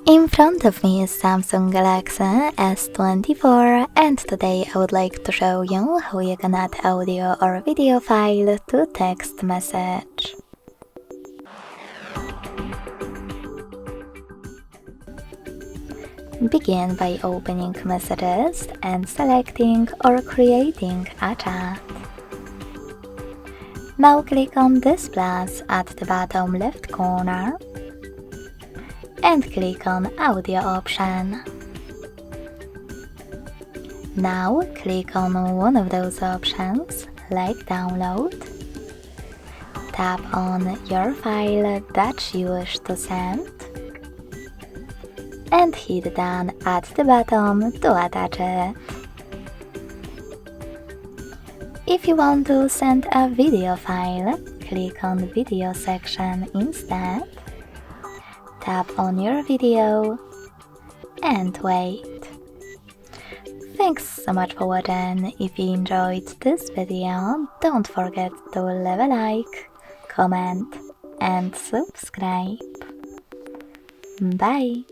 In front of me is Samsung Galaxy S24 and today I would like to show you how you can add audio or video file to text message. Begin by opening Messages and selecting or creating a chat. Now click on this plus at the bottom left corner and click on Audio option. Now click on one of those options, like Download. Tap on your file that you wish to send and hit Done at the bottom to attach it. If you want to send a video file, click on Video section instead. Tap on your video and wait. Thanks so much for watching. If you enjoyed this video, don't forget to leave a like, comment and subscribe. Bye!